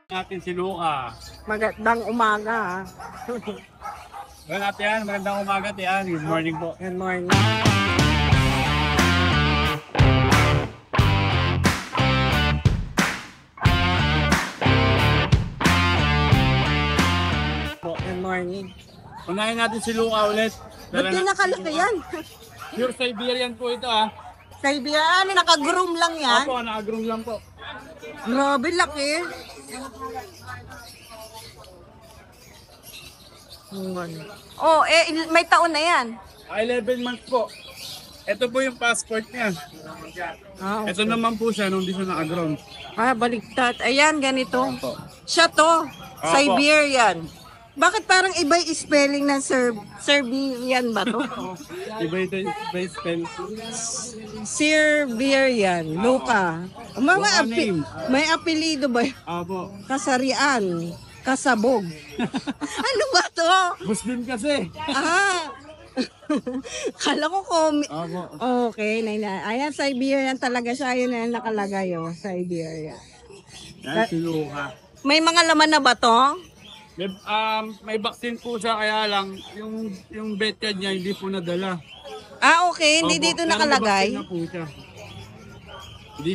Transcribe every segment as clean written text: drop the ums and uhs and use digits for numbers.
Natin si Luca. Magandang umaga. Magandang umaga, Tian. Good morning po. Good morning. Good morning. Unahin natin si Luca ulit. Ba't nakalaki yan? Pure Siberian po ito ah. Kaibigan, naka-groom lang yan. Opo, naka-groom lang po. Grabe, laki. Oh, may taon na yan. 11 months po. Ito po yung passport niya. Ah, Ito naman po siya nung di siya naka-groom. baligtad. Ayan, ganito. Siya to. Siberian. Bakit parang iba yung spelling ng Siberian ba to? Iba ito yung spell. Siberian. Luca. Luca name. May apelido ba? Opo. Kasarian. Kasabog. Ano ba to? Muslim kasi. Ah. Kala ko Opo. Okay, ayan, Siberian talaga siya. Ayun na nakalagay, oh, Siberian. Yan si Luca. May mga laman na ba to? May vaccine po siya kaya lang yung betcard niya hindi po nadala. Ah, okay. Hindi Opo, dito pero nakalagay. may vaccine na po siya. Hindi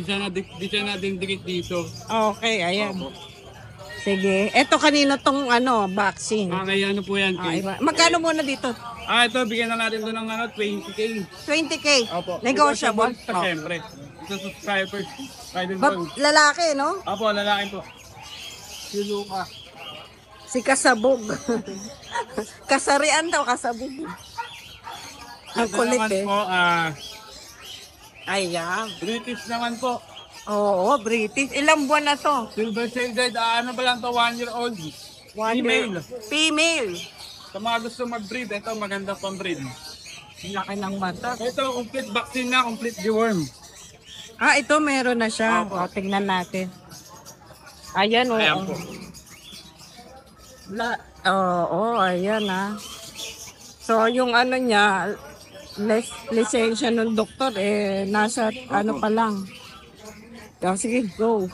siya nadindikit dito. Okay, ayan. Sige. Eto kanino tong vaccine? May ano po yan. Kay. Magkano muna dito? Ito, bigyan na natin ito ng 20K. 20K. Opo. Negotiable. Siyempre. Ito subscribers. Lalaki, no? Opo, lalaki po. Si Luca. Si Kasabog. Kasarian daw, Kasabog. Ang Ito kulit naman eh. po, Ayan. British naman po. Oo, British. Ilang buwan na to? Silver shaded, ano ba lang to, 1 year old. Female. Female. Sa mga gusto mag-breed, ito maganda pang breed. Laki ng mata. Ito, complete vaccine na, complete deworm. Ah, ito meron na siya. O, tingnan natin. Ayan, oo. Ayan po. Oo, ayan So, yung niya, lisensya ng doktor, nasa pa lang. Sige, go.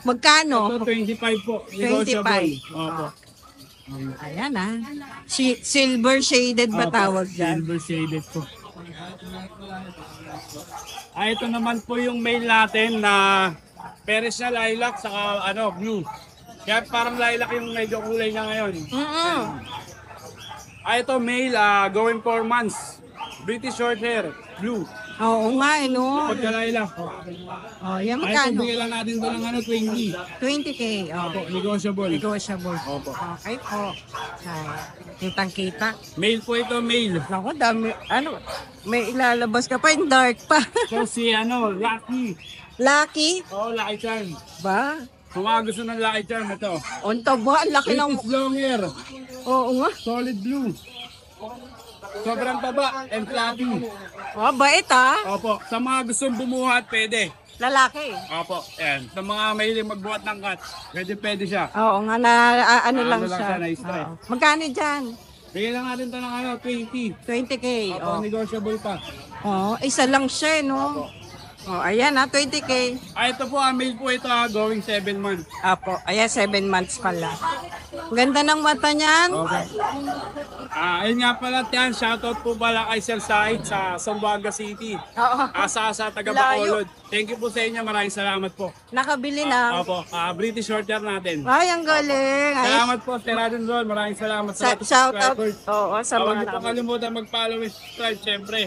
Magkano? Ito, 25 po. 25. Opo. Ayan silver shaded ba Opo, tawag dyan? Silver shaded po. Ito naman po yung male natin na Paris na lilac saka blue. Kaya parang lilac yung medyo kulay niya ngayon. Ito male, going 4 months. British short hair, blue. Oo nga, no? Pagka-lilac. Oh, yan Ito, magkano? bigyan lang natin ito ng 20. 20K. Opo, negotiable. Negotiable. Opo. Okay po. Kitang-kita. Male po ito, male. Naku, dami. May ilalabas ka pa, yung dark pa. So si Lucky. Lucky? Lucky Charm. Ba? Kung mga gusto ng Lucky Charm, ito. Unta ba? Ang laki ng... British long hair. Oo nga. Solid blue. Sobrang taba and fluffy. Bait Opo, sa mga gustong bumuhat, pwede. Lalaki. Opo, yan. Sa mga mahilig magbuhat ng cut, pwede siya. Oo nga, lang siya. Na-strike. Magkano dyan? Bigyan lang natin ito ng 20. 20K. Opo, negotiable pa. Isa lang siya, no? Ayan 20K. Ito po, male po ito, going 7 months. Apo, ayan 7 months pala. Ganda ng mata niyan. Okay. Ayun nga pala, Tian, shoutout po pala kay Sir Said sa Zamboanga City. Oo. Sa taga Bacolod. Thank you po sa inyo, maraming salamat po. Nakabili na. Opo, British short hair natin. Ay, ang galing. Ay, Salamat po, Sir Adon Ron. Maraming salamat sa shout out. subscribers. Oo, sa Huwag mga niyo po kalimutan mag-follow and subscribe, syempre.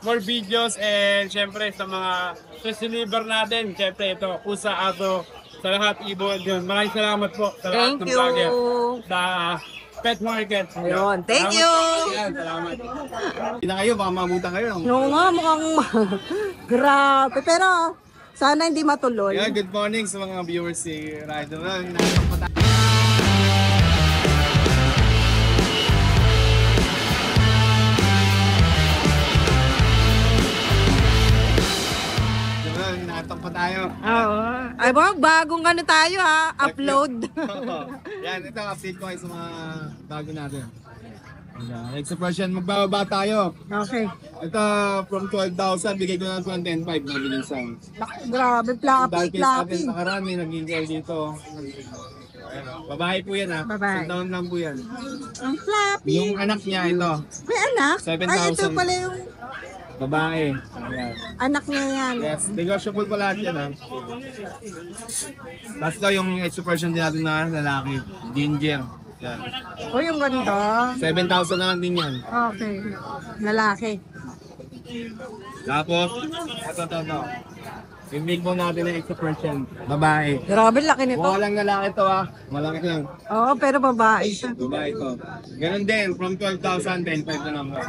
More videos and syempre sa mga press reliever natin. Syempre ito, Pusa, Ato, sa lahat, Ibo, yun. Maraming salamat po sa lahat ng Thank you. vlogger. Sa Pet Market. Ayun, thank you. Yan, salamat. Hindi na kayo, baka mabutan kayo. Oo nga, mukhang grabe. Pero sana hindi matuloy. Yeah, good morning sa mga viewers si Rider. Nakatang pa tayo. Oo. Ay, bagong tayo upload. Yan, ito update ko kayo sa mga bago natin. Next question, magbababa tayo. Okay. Ito, from 12,000, bigay ko na ng 10,500 na bilisan. Grabe, Dahil flappy, case natin flappy. nakaraan, may nag-inquire dito. Ayan, babae po yan ha. Babae. 10 taon lang po yan. Ang flappy. Yung anak niya, ito. May anak? 7,000. Ay, ito pala yung Babae. Ayan. anak niya yan. Yes, negotiable pa lahat yan ha. Basta yung extra version din natin na lalaki. Ginger. Yan. O, yung ganito. 7,000 na lang din yan. Okay. Lalaki. Tapos, ito. Yung big bone natin na extra version. Babae. Grabe, laki nito. Walang lalaki to ha. Malaki lang. Oo, pero babae siya. Babae to. Ganun din, from 12,000, 10,500 na lang po.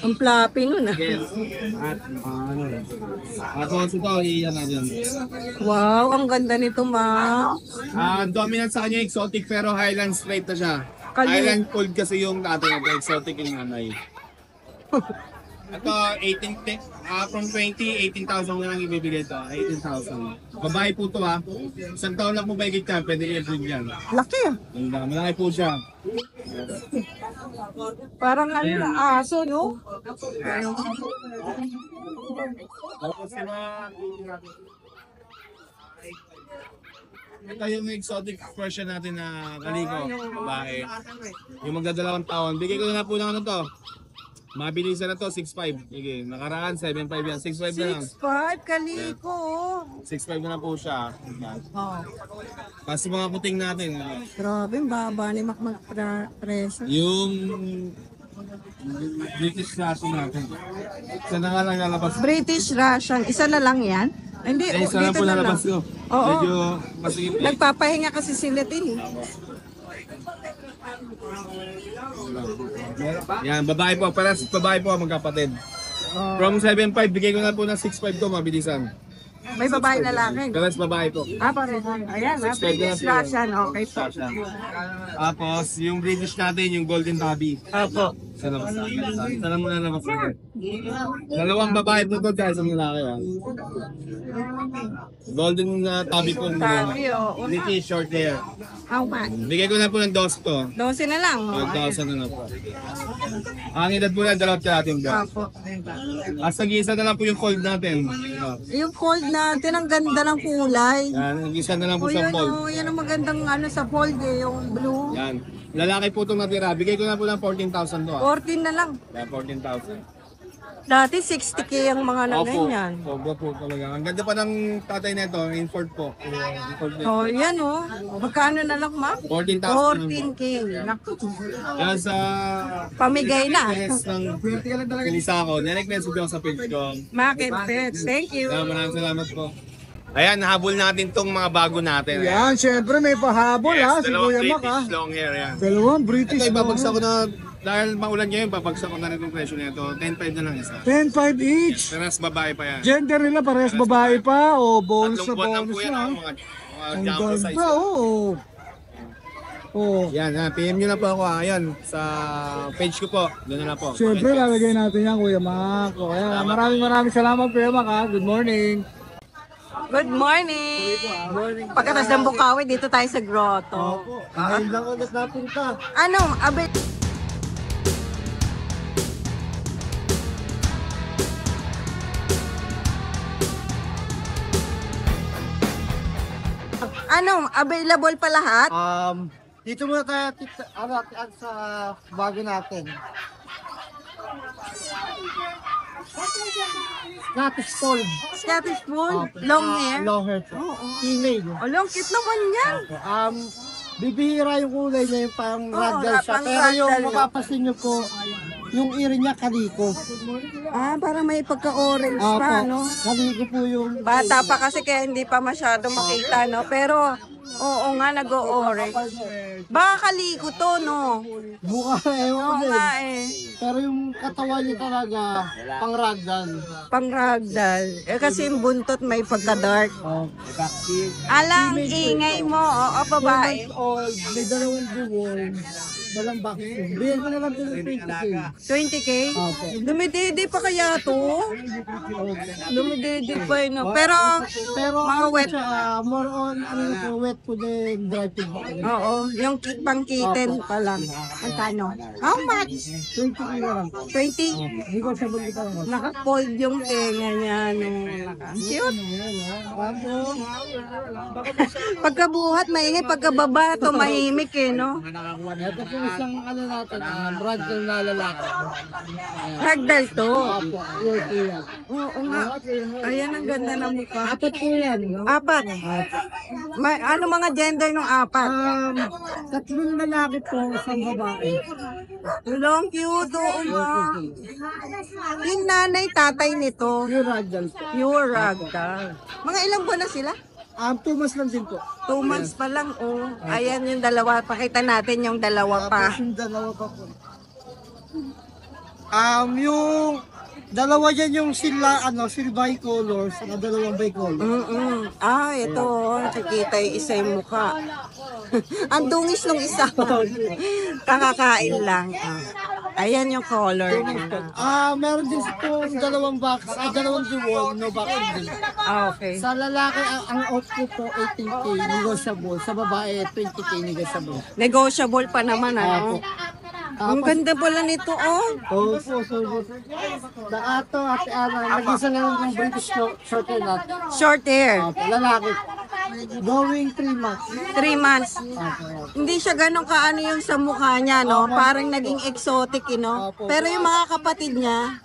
Ang flappy nun ah. Yes. At, tapos ito, iyan na dyan. Wow, ang ganda nito, ma. Dominant sa kanya exotic pero Highland straight na siya. Kali- Highland cold kasi yung tatay na exotic yung nanay. Ito, 18, from 20, 18,000 na lang ibibigay ito. 18,000. Babae po ito ha. Isang taon lang po ba ikit yan? Pwede i-breed yan. Laki ah. Malaki po siya. Parang ano na, aso, no? Tapos yung mga... Ito yung exotic version natin na kaliko, babae. Yung magdadalawang taon. Bigay ko na po ng ano to. Mabilisan na to, 6'5". Sige, nakaraan, 7'5 yan. 6'5 na lang. 6'5", kaliko. 6'5 na lang po siya. Oh. Kasi mga puting natin. Grabe, ang baba ni Mac magpreso. Yung British Russian natin. Isa na nga lang lalabas. British Russian, isa na lang yan? Ay, hindi, Isa na dito po na lang. lalabas ko. Oo. Medyo masigit. Nagpapahinga kasi sila din eh. Yan, babae po. Paras babae po magkapatid. From 7'5", bigay ko na po ng 6'5 to, mabilisan. May babae lalaki. Paras babae po. Pareho. Ayan, British Russian, okay po. Tapos, yung British natin, yung Golden Tabby. Opo. Isa na basta. Isa na muna na basta. Dalawang babae po to, guys, ang lalaki. Golden Tabby po. Tabby, oo. British short hair. How much? Bigay ko na po ng 2 to. 12 na lang. Oh. 12,000 na lang po. Ang edad po na, dalawang natin ba? Opo. As nag-iisa na lang po yung fold natin. Yung fold natin, ang ganda ng kulay. Yan, nag-iisa na lang po O sa yan, fold. oh, yan ang magandang ano sa fold eh, yung blue. Yan. Lalaki po itong natira. Bigay ko na po ng 14,000 to. 14 na lang. Yan, 14,000. Dati 60k ang mga na ganyan. Opo po talaga. Ang ganda pa ng tatay nito, import po. Import nito. Oh, yan oh. Magkano na lang, ma? 14,000. 14k. Naku. Yan sa Pamigay na. Yes, ng Pilisa ko. Nirequest ko sa page ko. Market pets. Thank you. Maraming salamat po. Ayan, nahabol natin tong mga bago natin. Yan, syempre may pahabol ha, si dalawang Kuya Mac ha. British long hair yan. Dalawang British. Ito, ibabagsak ko na, dahil maulan ngayon, babagsak ko na rin yung presyo nito. 10,500 na lang isa. 10-5 each. Teras babae pa yan. Gender nila parehas babae pa o bonus Tatlong na buwan lang bonus po yan, na. mga Ang jumbo size. ganda, oo. Oh. Yan, PM nyo na po ako. Ayan, sa page ko po. Doon na po. Syempre lalagay natin yan Kuya Mac. O, kaya maraming salamat Kuya Mac ha. Good morning. Good morning. Pagkatas ng Bukawi, dito tayo sa grotto. Ngayon lang ulit napunta. Ano, abe... Ano, available pa lahat? Dito muna tayo sa bago natin. Scottish Fold. Scottish Fold, long hair. Long hair po. Female. Oh, long cute naman yan. Bibihira yung kulay niya, yung pang Oo, ragdoll siya. pang Pero yung ragdoll. mapapasin niyo po, yung iri niya kaliko. Parang may pagka-orange Opo, pa, no? kaliko po yung... Bata pa kasi kaya hindi pa masyado makita, no? Pero, oo nga, nag-o-orange. Baka kaliko to, no? Mukha na ewan Oo ko din. nga eh. Pero yung katawan niya talaga, pang ragdoll. Pang ragdoll. Eh kasi yung buntot may pagka-dark. Oh. Alang ingay mo, oo, babae. Old, may dalawang buwon. Walang vaccine. Bigyan ko na lang din ng 20K. 20K? Opo. Dumididi pa kaya to? Dumididi pa yun. No? Pero, Pero mga ano wet. siya, more on ano po, wet po din, dry food po. Oo, yung pang-kitten pa lang. Ang kano? How much? 20K na lang. 20? Hindi ko siya balik ako. Naka-fold yung tenga niya. No? Cute. Pagkabuhat, maingay. Pagkababa, tumahimik eh, no? Ito po isang ano natin, brand ko na lalaki. Ragdoll to. Opo, European. Oo nga. Ayan, ang ganda ng mukha. Apat po yan. Apat. Ano mga gender ng apat? Tatlong lalaki po, isang babae. Long cute. Oo nga. Yung nanay, tatay nito. Pure ragdoll po. Pure ragdoll. Mga ilang buwan na sila? 2 months lang din po. 2 months pa lang, oh. Ayan yung dalawa. Pakita natin yung dalawa pa. Tapos yung dalawa pa po. Yung dalawa dyan yung sila, silver colors, saka dalawang bicolor. Ah, ito, oh. Nakikita yung isa yung mukha. Ang dungis nung isa. Kakakain lang. Ayan yung color niya. Meron din po dalawang box, dalawang dual, no box din. Okay. Sa lalaki, ang output po 18K negotiable. Sa babae, 20K negotiable. Negotiable pa naman, ano? Ang ganda pala nito, oh. Oo po, so ato, ate Ana, nag-isa na lang ng British short hair natin. Short hair. Lalaki. Going 3 months. 3 months. Hindi siya ganun kaano yung sa mukha niya, no? Parang naging exotic, no? Pero yung mga kapatid niya,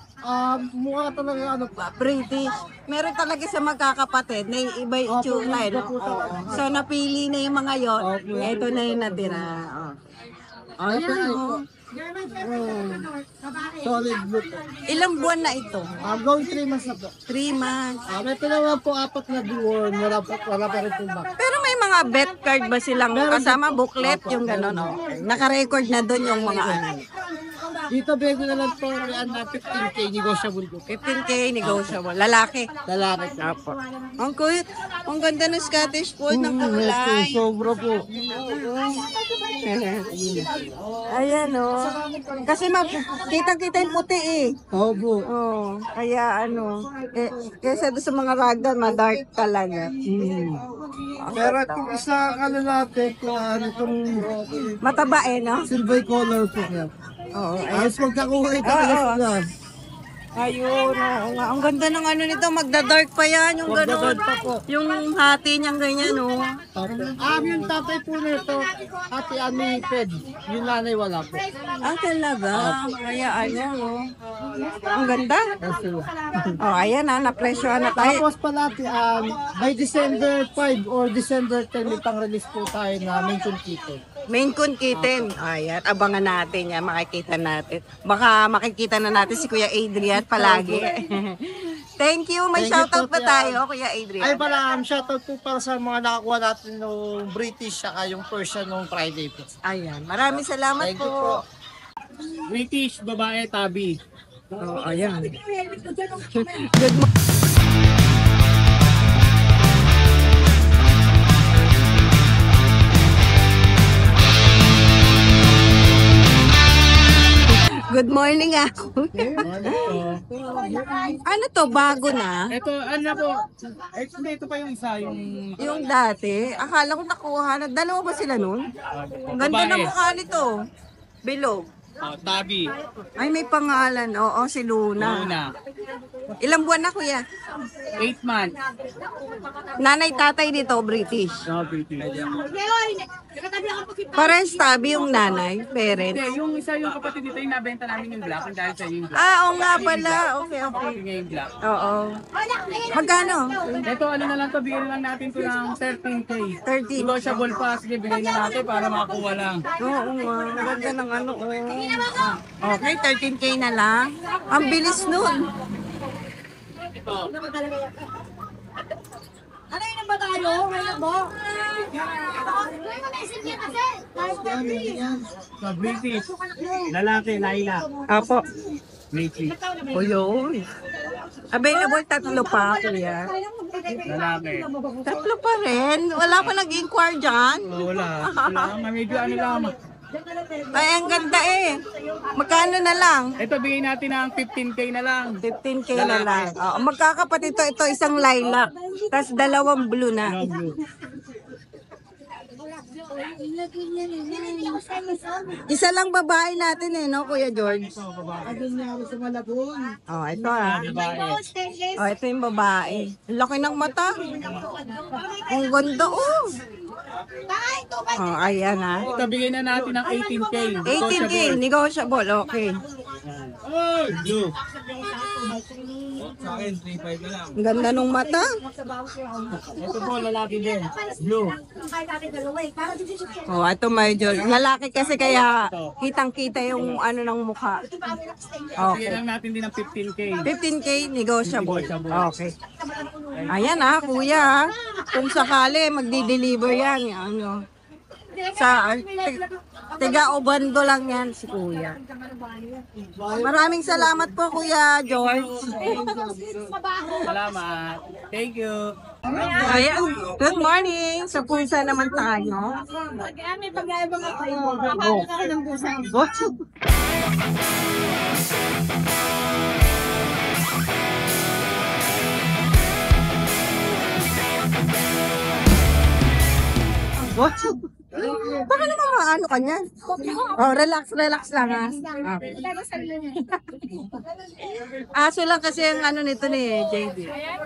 Mukha talaga British. Meron talaga sa magkakapatid na yung iba yung itsura, eh, no? So, napili na yung mga yon. Ito na yung natira. Ayan, oh. solid blue po. Ilang buwan na ito? Going 3 months na po. 3 months. May naman po 4 na deworm, wala pa rin po back. Pero may mga bet card ba silang kasama? Booklet, yung gano'n, no? Naka-record na doon yung mga ano. Dito bego na lang po, na 15K negotiable po. 15K negotiable. Lalaki. Lalaki po. Ang cute. Ang ganda ng Scottish fold ng kulay. Sobra po. Ayan, oh. Kasi kitang-kita yung puti, eh. Opo. Oh, kaya ano, kesa doon sa mga ragdoll, ma-dark talaga. Pero itong isa natin, itong Mataba, eh, no? silver color po yan. Oo. Ayos magkakuha ito. Ayun, oo nga. Ang ganda ng ano nito, magda-dark pa yan, yung gano'n. Yung hati niyang ganyan, no? Yung tatay po nito, ate Ami Fed. Yung nanay wala po. Ah, talaga? Kaya ano, no? Ang ganda. Oh, ayan na, na-presyo na tayo. Tapos pala, by December 5 or December 10, may pang-release po tayo na main kito. Main Coon Kitten. Ayan, abangan natin yan, makikita natin. Baka makikita na natin si Kuya Adrian palagi. Thank you. May Thank you shoutout po, pa tayo, Kuya Adrian? Ay pala, shoutout po para sa mga nakakuha natin ng British saka yung Persian nung Friday po. Ayan, maraming salamat Thank you po. po. British, babae, tabi. Oh, ayan. Good morning ako. Ano to, bago na? Ito, ano po? Ito pa yung isa, yung Yung dati, akala ko nakuha na. Dalawa ba sila nun? Ang ganda ng mukha nito. Bilog. tabi. Ay, may pangalan. Oo, si Luna. Una. Ilang buwan na, kuya? 8 months. Nanay, tatay dito, British. No, British. Parang tabi yung nanay, parent. Hindi, yung isa yung kapatid dito yung nabenta namin yung black. Yung dahil sa yung black. Ah, oo nga pala. Okay, okay. Yung yung black. Oo. Magkano? Ito, ano na lang to, bigyan lang natin to ng 13K. 13. Negotiable pa, sige, bigyan na natin para makakuha lang. Oo nga. Ang ganda ng ano. Okay, 13K na lang. Ang bilis nun. Ano yun ba tayo? Ngayon mo? Sa British, lalaki, Laila. Apo. British, O yun. Available tatlo pa, kuya. lalaki. Tatlo pa rin. Wala pa nag-inquire dyan. Wala. Wala, medyo ano lang. Ay, ang ganda eh. Magkano na lang? Ito, bigay natin ng 15K na lang. 15K na lang. Oh, magkakapatid ito isang lilac. Tapos dalawang blue na. Isa lang babae natin eh, no, Kuya George? Oh, ito ah. Oh, ito yung babae. Ang laki ng mata. Ang ganda oh. Oh, ayan ah. Ito, bigay na natin ng 18K. 18K, negotiable, okay. Ang ganda nung mata. Ito po, lalaki din. Blue. Oh, ito medyo lalaki kasi kaya kitang-kita yung ano ng mukha. Bigay Okay. lang natin din ng 15K. 15K negotiable. Okay. Ayan ah, kuya. Kung sakali magdi-deliver yan, ano. Sa tiga Obando lang yan si kuya. Maraming salamat po Kuya George. Salamat. Thank you. Ayan, good morning. Sa pusa naman tayo. May pag-aiba nga kayo. Kapag ka ng pusa. Baka naman maano ka niyan. Oh, relax lang ha. Okay. Aso lang kasi ang ano nito ni JD. Ayan,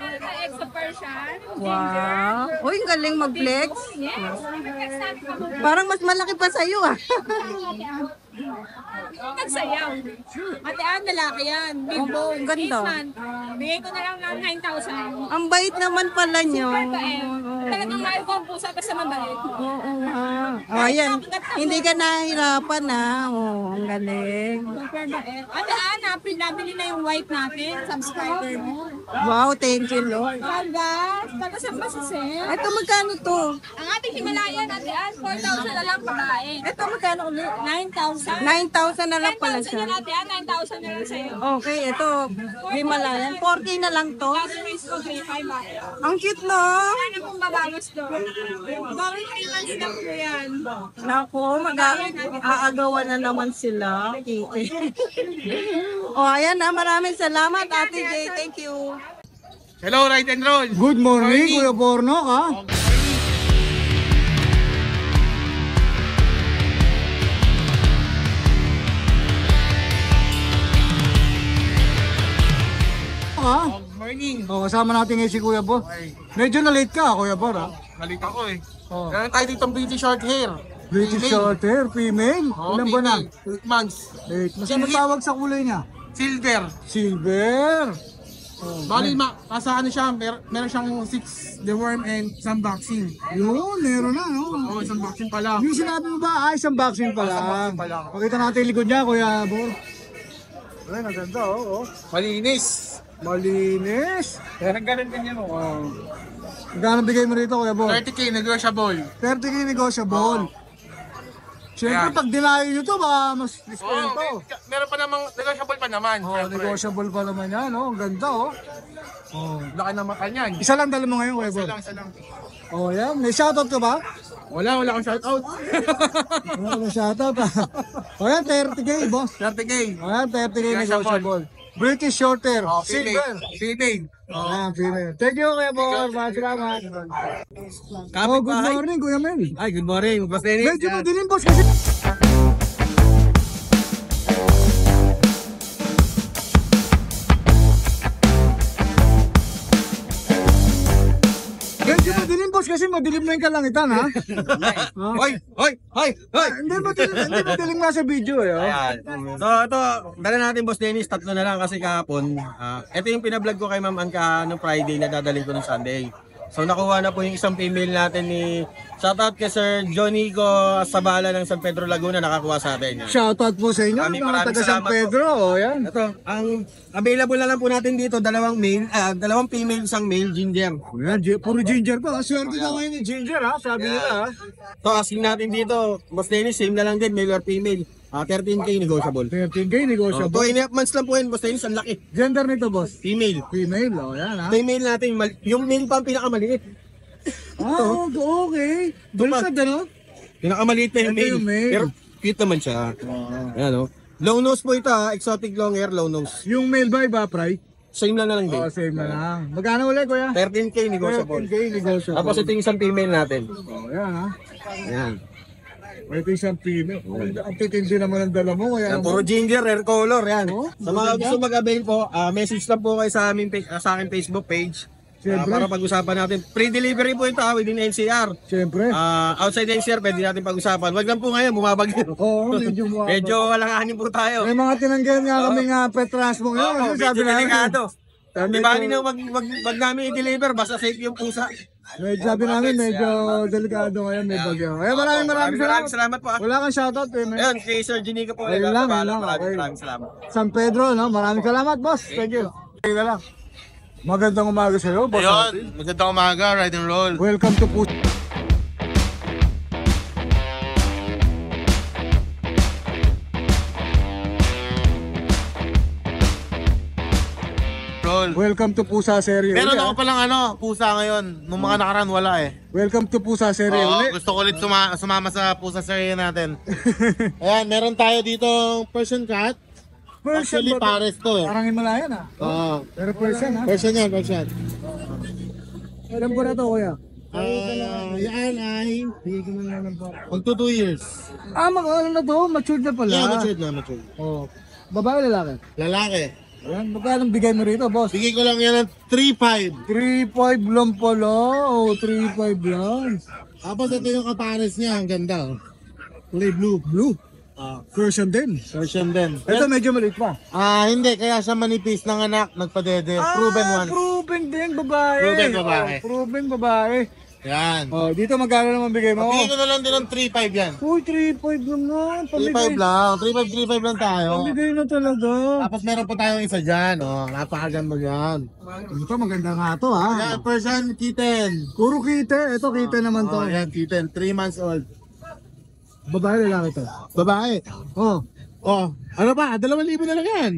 extra Persian. Wow. Uy, ang galing mag-flex. Parang mas malaki pa sa'yo ah. Nagsayaw. Ate Ann, lalaki yan. Big bone. Ang ganda. 8 months. Bigay ko na lang ng 9,000. Ang bait naman pala niyo. Talagang mahal ko ang pusa basta mabait. Oo nga. Oh, ayan. Hindi ka nahihirapan na. Oh, ang galing. Super bait. Ate Ann, nabili na yung wife natin. Subscriber mo. Wow, thank you Lord. Pagkas, pagkasan ba si Sen? Ito magkano to? Ang ating Himalayan, Ate Ann, 4,000 na lang babae. Ito magkano ulit? 9,000. 9,000 na lang pala 9,000 siya. yan, Ate Ann, 9,000 na lang sa'yo. Okay, ito. Himalayan. 4K na lang to. Kasi race ko 3,500 ba? Ang cute no? Ano kung babalos to? Bawal 3 months na po yan. Naku, mag-aagawan na naman sila. O, ayan na. Maraming salamat, Ate Jay. Thank you. Hello, Ride and Roll. Good morning, Kuya Borno, ha? Ha? Morning. O, kasama natin ngayon si Kuya Bor. Medyo na-late ka, Kuya Bor, ha? Malit ako eh. Oh. Meron tayo dito British short hair. British short hair, female. Ilan ba na? 8 months. 8. Mas ano tawag sa kulay niya? Silver. Silver. Bali, nasa ano siya, meron siyang 6 deworm and some vaccine. Yun, meron na, no? Oh, isang vaccine pala. Yung sinabi mo ba, isang vaccine pa lang. vaccine pa lang. Pakita natin yung likod niya, Kuya Bor. Ay, naganda, oh. Malinis. Malinis. Ganun din yan oh. Magkano bigay mo rito, Kuya Bor? 30K negotiable. 30K negotiable. Siyempre, Ayan. pag dinayo nyo to, baka mas discount to. Meron pa namang negotiable pa naman. Oh, syempre. negotiable pa naman yan, no? Ang ganda, oh. Oh. Laki ng mata niyan. Isa lang dala mo ngayon, Kuya Bor. Isa lang. Oh, yan. May shoutout ka ba? Wala akong shoutout. Wala ka shoutout, ha? Oh, yan, 30K, boss. 30K. Oh, yan, 30K Negotiable. negotiable. British short hair. Oh, Silver. Female. Ah, female. Thank you, Kuya Bor. Maraming salamat. Oh, good morning, Kuya Mel. Ay, good morning. Boss Dennis. Medyo madilim, boss, kasi... Medyo madilim, boss, kasi madilim na yung kalangitan, ha? Hoy! Hindi madilim nga sa video, eh. Oh. Ayan. So ito, dala natin Boss Dennis, tatlo na lang kasi kahapon. Ito yung pinablog ko kay Ma'am Anka noong Friday na dadaling ko ng Sunday. So nakuha na po yung isang female natin ni shoutout kay Sir Johnny ko Sabala ng San Pedro Laguna, nakakuha sa atin. Shoutout po sa inyo, Maraming mga taga San salamat po. Pedro, oh, yan. Ito, ang available na lang po natin dito, dalawang female, isang male, ginger. Yan, puro ginger pa. Swerte ka ngayon ni ginger, ha? Sabi nila, ha? So asking natin dito, Boss Dennis, same na lang din, male or female. 13K negotiable. 13K negotiable. 2.5 months lang po yun, Boss Dennis, ang laki. Gender nito, boss? Female. Female, oh, yan, ha? Ito yung male natin, yung male pa ang pinakamaliit. Ah, okay. Baliktad, ano? Pinakamaliit pa yung Ito male. yung male. Pero cute naman siya. Ayan, no? Long nose po ito, ha? Exotic long hair, long nose. Yung male ba iba, Pry? Same lang na lang din. Oo, same na lang. Magkano ulit, kuya? 13K negotiable. 13K negotiable. Tapos ito yung isang female natin. Oh, yan ha. Ayan. Ito isang female. Ang titindi naman ang dala mo. Kaya Yan, puro ginger, rare color, yan. Oh, Sa mga gusto mag-avail po, message lang po kayo sa aming sa aking Facebook page. Siyempre. Para pag-usapan natin. Free delivery po ito, within NCR. Siyempre. Outside NCR, pwede natin pag-usapan. Wag lang po ngayon, bumabagyo. Oo, medyo mo. Medyo walanganin po tayo. May mga tinanggihan nga kami nga pet transmo ngayon. Oo, Ano sabi medyo namin? delikado. Sabi Di ba ko- nyo, wag namin i-deliver, basta safe yung pusa. Sabi namin, medyo delikado ngayon, may bagyo. Kaya maraming salamat. Salamat po. Wala kang shoutout eh. man. Ayun, kay Sir Jenica po. Ayun lang, ayun lang, okay. Maraming salamat. San Pedro, no? Maraming salamat, boss. Thank you. Okay na lang. Magandang umaga sa'yo, boss. Ayun, magandang umaga, ride and roll. Welcome to Puso. Roll. Welcome to Pusa Serie. Meron uli, ako ah. palang pusa ngayon. Nung mga nakaraan, wala eh. Welcome to Pusa Serie. Oo, uli. gusto ko ulit sumama sa pusa serie natin. Ayan, meron tayo dito Persian cat. Actually, ba to? pares to eh. Parang Himalayan ah. Oo. Pero person ha. Persian yan, Persian. Alam ko na to, kuya. Yan ay Sige ko na lang po. magto 2 years. Ano na to? Matured na pala. Yeah, matured na, matured. Oh. Babae lalaki? Lalaki. Ayan, magkano bigay mo rito, boss? Bigay ko lang yan ng 3.5. 3.5 lang pala. Oh, 3.5 lang. Tapos ito yung kapares niya, ang ganda. Oh. Kulay blue. Blue. Version din. Persian din. Ito medyo maliit pa. Hindi. Kaya siya manipis ng anak, nagpadede. Proven one. Proven din, babae. Proven babae. Oh, proven babae. Yan. Oh, dito magkano naman bigay mo? Bigay ko na lang din ng 3.5 yan. Uy, 3.5 naman. 3.5 lang. 3.5 lang tayo. Pamigay na talaga. Tapos meron pa tayong isa dyan. Oh, napakaganda yan. Ito maganda nga to ha. Yan, Persian kitten. Puro kite. Ito kite naman to. Oh, yan, kitten. 3 months old. Babae lalaki to. Babae. Oh. Oh, ano ba? 2,000 na lang yan.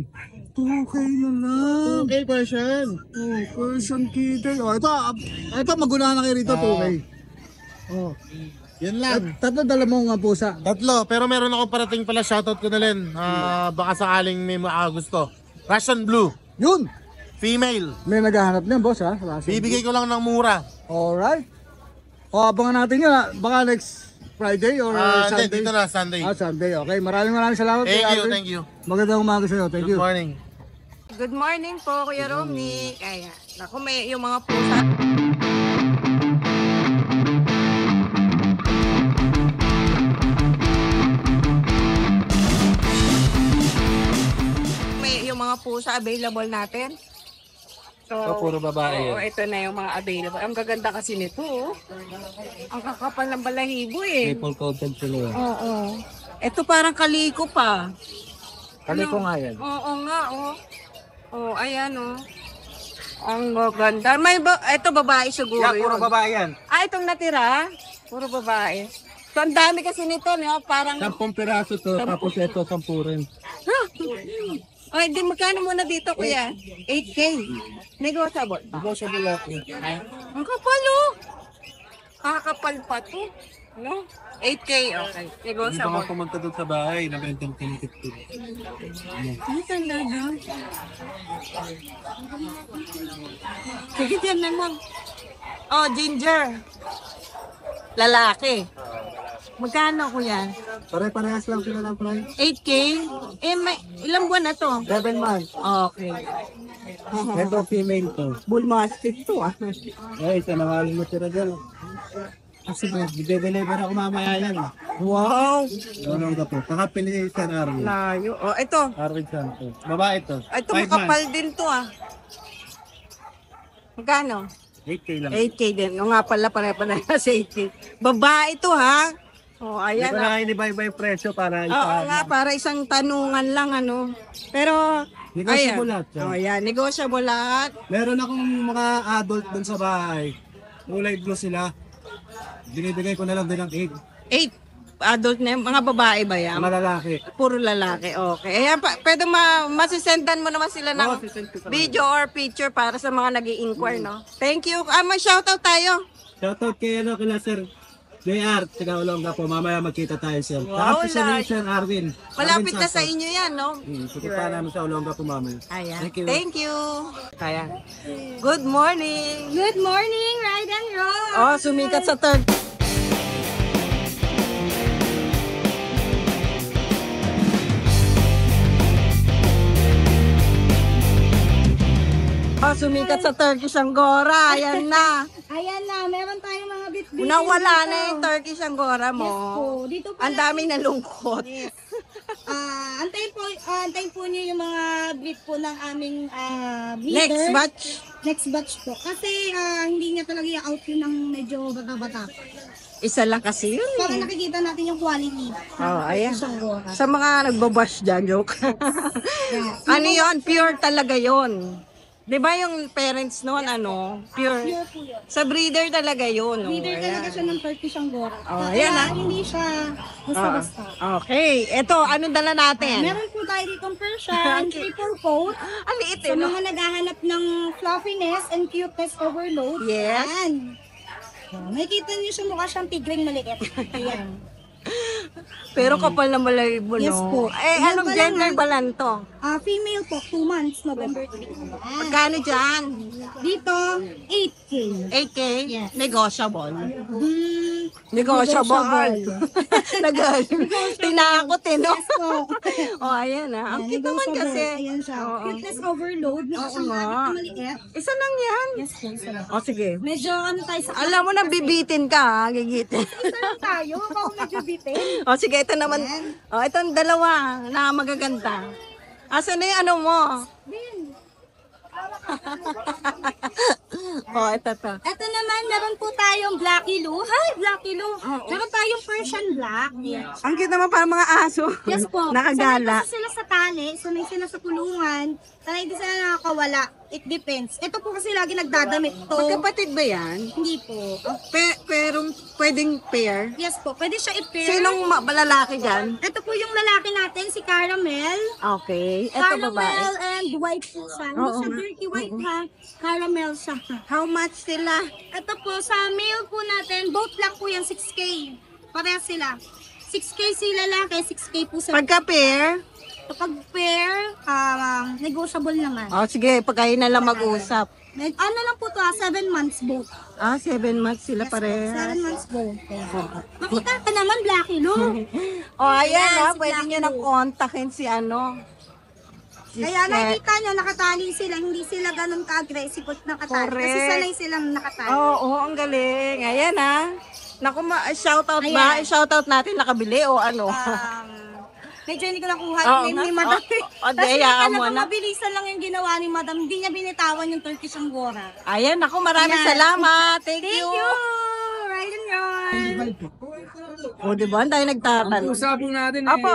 2K na lang. Okay, Persian. Oh, person kite. Oh, ito magunahan na kayo rito 2K. Oh. Yan lang. Tatlo dala mo nga pusa. Tatlo, pero meron akong parating pala, shoutout ko na rin. Baka sakaling may gusto. Russian Blue, Yun. female. May naghahanap niyan, boss ha. Bibigay ko lang ng mura. Alright. O, abangan natin yun ha. Baka next Friday or Hindi, Sunday. dito na, Sunday. Sunday. Okay, maraming salamat. Thank Kuya you, Alvin. thank you. Magandang umaga sa'yo. Thank Good you. morning. Good morning po, Kuya Romney. Kaya, naku, may yung mga pusa. May yung mga pusa available natin. So, puro babae Oo, ito na yung mga available. Ang gaganda kasi nito, oh. Ang kakapal ng balahibo eh. Full content sila. Oo. Ito parang kaliko pa. Kaliko nga yan. Oo nga, oh. Oh, ayan, oh. Ang maganda. Ito babae siguro Yan, puro yun. babae yan. Itong natira, puro babae. So, ang dami kasi nito, no? Parang... 10 piraso to, tapos ito 10 rin. Ay, di magkano muna dito, kuya? 8K. Negotiable. Negotiable lang. Ang kapal, oh. Kakapal pa to. No? 8K, okay. Negotiable. pumunta doon sa bahay, nabentang 10-15. Ay, talaga. Sige, dyan na lang. Oh, ginger. Lalaki. Magkano, kuya? Pare-parehas lang sila ng price. 8K? Ilang buwan na to? 7 months. Okay. Ito female to. Bull mastiff to, ah. Ay, isa na nga mo tira dyan. Kasi i-deliver ako mamaya yan. Wow! Ano ka po? Kakapili sa Arwin. Layo. Oh, ito. Arwin Santos. Babae to. Ito 5 makapal din to, ah. Magkano? 8K lang. 8K din. O nga pala, pare-parehas 8K. Babae to, ha? Oh, Hindi ayan. ko na iniba-iba yung presyo para Oo nga, para isang tanungan lang, ano. Pero, Negotiable ayan. lahat yan. Oh, ayan. Negotiable lahat. Meron akong mga adult dun sa bahay. Kulay blue sila. Binibigay ko na lang din ng 8 adult na, mga babae ba 8. yan? Malalaki. Puro lalaki, okay. Ayan, pwede masisendan mo naman sila ng sisend ko sa video or picture para sa mga nag inquire no? Thank you. May shoutout tayo. Shoutout kay kila Sir JR, taga Olonga po. Mamaya magkita tayo, sir. Wow, Tapos sa Nation, Arvin. Malapit na sa inyo yan, no? Pupunta namin sa Olonga po mamaya. Ayan. Thank you. Thank you. Ayan. Good morning. Good morning, Ride and Roll! Oh, sumikat sa third. Oh, sumikat sa Turkish Angora. Ayan na. Ayan na, meron tayong mga bit-bit. Nawala na yung Turkish Angora mo. Yes po. Dito po Ang daming nalungkot. antayin po niyo yung mga breed po ng aming breeder. Next batch. Next batch po. Kasi hindi niya talaga i-out yun ng medyo bata-bata. Isa lang kasi yun. Para nakikita natin yung quality. Oh, ayan. Angora. Sa mga nagbabash dyan, joke. Ano yun? Pure talaga yun. Di ba yung parents noon, ano? Pure. Pure po yun. Sa breeder talaga yun. Oh, Breeder talaga ayan. siya ng Turkish Angora. Oh, Kaya ayan, ah. hindi siya basta-basta. Okay. Ito, anong dala natin? Meron po tayo ditong Persian, triple coat. Ang liit Sa eh, no? mga naghahanap ng fluffiness and cuteness overload. Yes. Ayan. Makikita niyo siya mukha siyang tigring maliit. Ayan. Pero kapal na malay mo, no? Yes po. Eh, Yan anong pa gender lang, ba lang to? Female po, 2 months, November 3. Magkano dyan? Dito, 8K. 8K? Yes. Negotiable. Hmm, Negotiable. Tinakot eh, no? Yes po. Oh, ayan ah. Ang cute naman Negotiable. kasi. Ayan siya. Oo. Cuteness overload. Oo Nakasang nga. na maliit. Isa lang yan. Yes po, isa lang. O, sige. Medyo ano tayo sa... Alam mo na, bibitin ka, ha? Gigitin. Isa lang tayo. Ako medyo bitin. O, sige, ito naman. O, itong dalawa na magaganda. Asan na yung ano mo? Bin. O, ito to. Ito naman, meron po tayong Blacky Lou. Hi, Blacky Lou. Meron tayong Persian Black. Yes. Ang cute naman para mga aso. Yes po. Nakagala. Sanay kasi sila sa tali, sanay sila sa kulungan, sanay din sila nakakawala. It depends. Ito po kasi lagi nagdadamit to. Magkapatid ba yan? Hindi po. Pero pwedeng pair? Yes po, pwede siya i-pair. Sinong balalaki dyan? Ito po yung lalaki natin, si Caramel. Okay. Ito Caramel babae. and white po siya. Hindi Oo siya nga. dirty white ha. Caramel siya. How much sila? Ito po, sa male po natin, both lang po yan, 6K. Parehas sila. 6K si lalaki, 6K po sa... Pagka pair? Kapag pair, negotiable naman. O, sige. Pagkain na lang mag-usap. Ano lang po to 7 months both. 7 months sila pareha. 7 months both. Makita ka naman, Blacky Lou. O, ayan Ayan, ha. si Pwede Blacky nyo nang Lou. kontakin si ano. Si Kaya Seth. nakikita nyo, nakatali sila. Hindi sila ganun ka-aggressive pag nakatali. Kasi Correct. sanay silang nakatali. Oo, ang galing. Ayan ha. Naku, shoutout ba? Ayan. Shoutout natin nakabili o ano? Medyo hindi ko nakuha Oo yung name nga. ni Madam. O, Kasi hayaan mo talagang na. mabilisan lang yung ginawa ni Madam. Hindi niya binitawan yung Turkish Angora. Ayan, naku, maraming Ayan. salamat. Thank Thank you. you! Ride and roll! O, di ba? Ang tayo nagtatanong. Usapin natin Apo.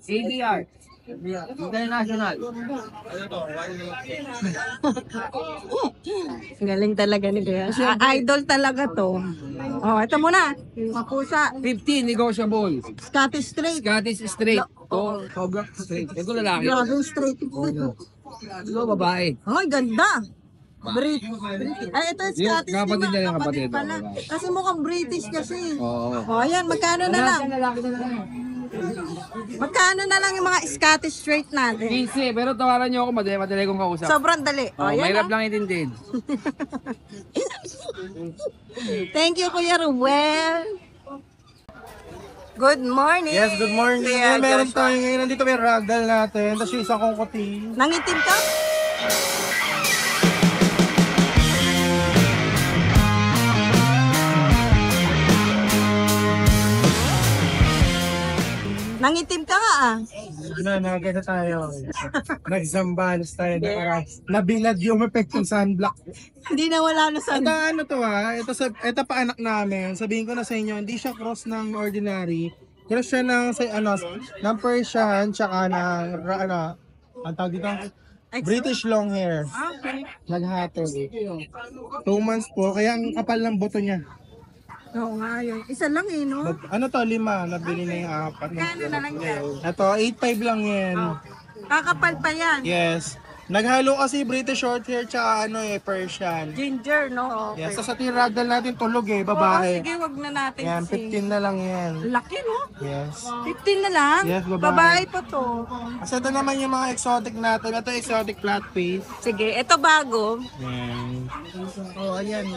ADR. International. Galing talaga ni Kuya. Idol talaga to. Oh, ito muna. Mapusa. 15 negotiable. Scottish Straight. Scottish straight. To, sobrang straight. Ito lalaki. Grabe straight. Ito babae. Ay, ganda. Ay, ito yung Scottish. Kapatid di ba? na yung kapatid. Pala. Kasi mukhang British kasi. Oo. Oh, ayan. Magkano na lang? Lalaki na lang. Magkano na lang yung mga Scottish Straight natin? 15, pero tawaran niyo ako, madali kong kausap. Sobrang dali. Oh, ayan. mahirap ah. lang itindihin. Thank you, Kuya Ruel. Good morning. Yes, good morning. Kuya Meron Joshua. tayo ngayon. Nandito may ragdoll natin. Tapos yung isang kongkoti. Nangitim ka? Nangitim ka nga ah. Nagano tayo. Nagsambalos tayo na para nabilad yung epektong sunblock. Hindi na wala na sa... Ito ano to ito pa anak namin. Sabihin ko na sa inyo, hindi siya cross ng ordinary. Cross siya ng, ng Persian, tsaka ng, ang tawag dito, British long hair. Okay. Naghatol. 2 months po, kaya ang kapal ng buto niya. Oo nga yun. Isa lang eh, no? Ano to, 5. Nabili na yung 4. Kano na lang yan? Ito, 8.5 lang yan. Kakapal pa yan. Yes. Naghalo kasi British Shorthair tsaka Persian. Ginger, no? Okay. Yes, sa ragdoll natin tulog Oo, babae. sige, wag na natin. Yan, 15 na lang yan. Laki, no? Yes. 15 na lang? Yes, babae. Babae pa to. Kasi ito naman yung mga exotic natin. Ito exotic flat face. Sige, ito bago. Yan. Oh, ayan.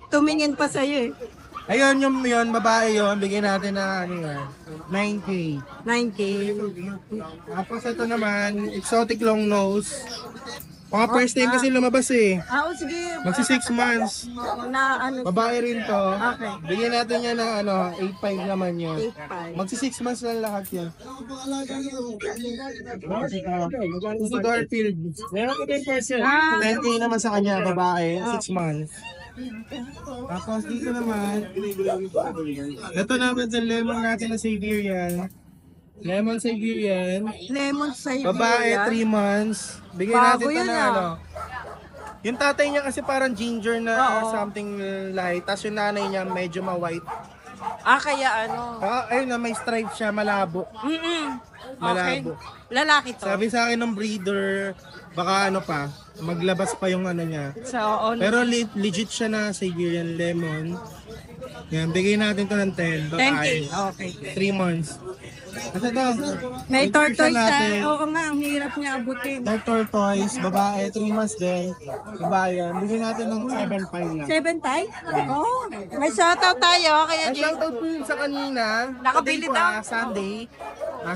Tumingin pa sa'yo eh. Ayun, yun, babae yun. Bigyan natin na, 9K. 9K. Tapos ito naman, exotic long nose. Mga first time kasi lumabas eh. Oo, sige. Magsi 6 months. Na ano, Babae rin to. Okay. Bigyan natin yan ng 8.5 naman yun. 8.5. Magsi 6 months lang lahat yan. Si Garfield. Meron ko din person. 10K naman sa kanya, babae. 6 months. Tapos dito naman, ito naman sa lemon natin na Siberian. Lemon Siberian. Lemon sa'yo. Babae, 3 months. Bigyan natin Bago ito yun, na Yung tatay niya kasi parang ginger na Oo. something light. Tapos yung nanay niya medyo ma-white. Kaya ano. Ayun na, may stripe siya, malabo. Okay. Malabo. Lalaki to. Sabi sa akin ng breeder, baka maglabas pa yung niya. So, Pero legit siya na Siberian lemon. Yan, bigay natin to ng 10. 10K. Babae. Okay. 3 months. Kasi ito, May tortoise natin. siya. Oo nga, ang hirap niya abutin. Dark tortoise, babae, 3 months din. Babae yan. Bigyan natin ng 7.5 lang. 7 tayo? Oo. May shoutout tayo. Kaya Ay, shoutout po yun sa kanina. Nakabili Today po, daw. Sunday.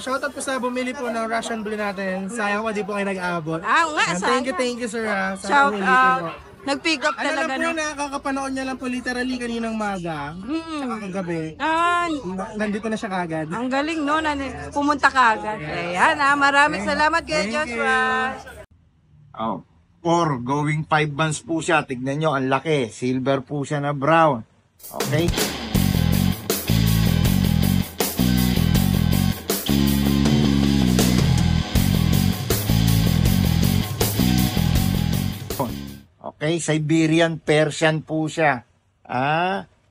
Shoutout po sa bumili po ng Russian Blue natin. Sayang pa di po kayo nag-abot. nga, Thank you sir. Sa Shout bumili po. out. Nag-pick up Ano lang talaga po no. yun, nakakapanood niya lang po literally kaninang maga. Saka kagabi. Nandito na siya kagad. Ang galing no, pumunta ka agad. Ayan maraming salamat kay Joshua. Or going 5 months po siya. Tignan nyo, ang laki. Silver po siya na brown. Okay? Okay, Siberian Persian po siya.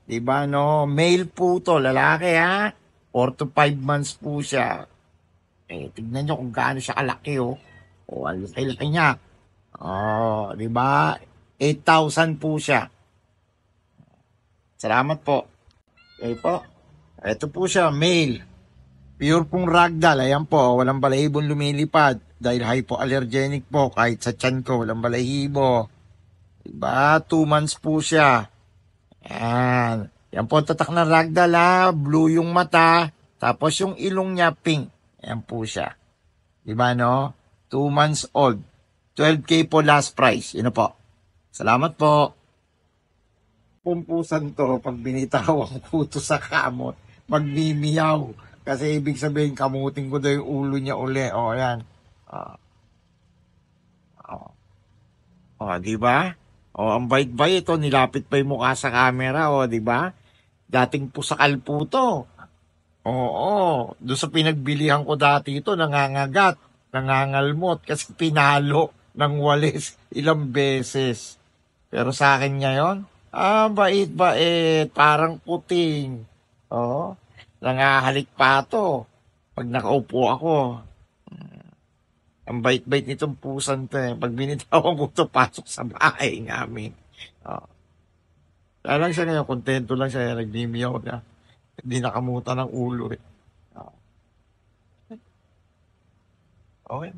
Di ba no? Male po to, lalaki 4 to 5 months po siya. Tignan nyo kung gaano siya kalaki ang laki niya. Di ba? 8,000 po siya. Salamat po. Okay po. Ito po siya, male. Pure pong ragdoll. Ayan po, walang balahibong lumilipad. Dahil hypoallergenic po, kahit sa tiyan ko, walang balahibo. Diba? 2 months po siya. Ayan. Yan po ang tatak ng ragdoll Blue yung mata. Tapos yung ilong niya pink. Ayan po siya. Diba no? 2 months old. 12K po last price. Yun po. Salamat po. Pumpusan to pag binitawang kuto sa kamot. Magmimiyaw. Kasi ibig sabihin kamutin ko daw yung ulo niya uli. Ayan. Di ba? Ang bait-bait ito, nilapit pa yung mukha sa camera, di ba? Dating pusakal po to. Doon sa pinagbilihan ko dati ito, nangangagat, nangangalmot, kasi pinalo ng walis ilang beses. Pero sa akin ngayon, bait-bait, parang puting. Nangahalik pa to. Pag nakaupo ako, ang bait-bait nitong pusan to. Pag binitawan ko to, pasok sa bahay namin. Kaya lang siya ngayon, kontento lang siya, nagnimiyaw niya. Hindi nakamuta ng ulo Okay.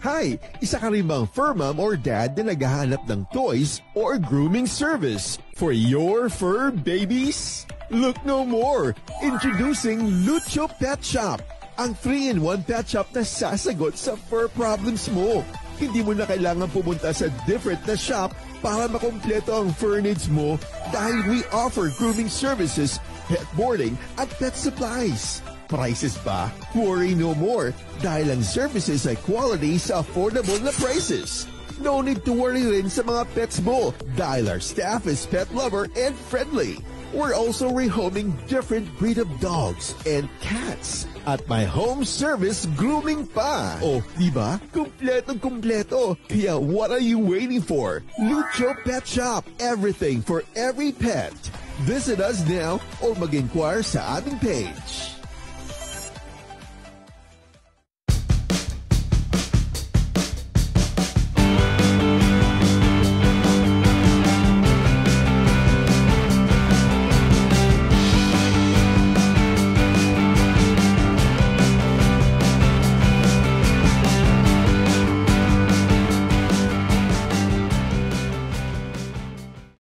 Hi! Isa ka rin bang fur mom or dad na naghahanap ng toys or grooming service for your fur babies? Look no more! Introducing Lucho Pet Shop, ang 3-in-1 pet shop na sasagot sa fur problems mo. Hindi mo na kailangan pumunta sa different na shop para makompleto ang fur needs mo dahil we offer grooming services, pet boarding, at pet supplies. Prices ba? Worry no more dahil ang services ay quality sa affordable na prices. No need to worry rin sa mga pets mo dahil our staff is pet lover and friendly. We're also rehoming different breed of dogs and cats at my home service grooming pa. Oh, diba? Kumpletong-kumpleto. Kaya what are you waiting for? Lucho Pet Shop. Everything for every pet. Visit us now or mag-inquire sa ating page.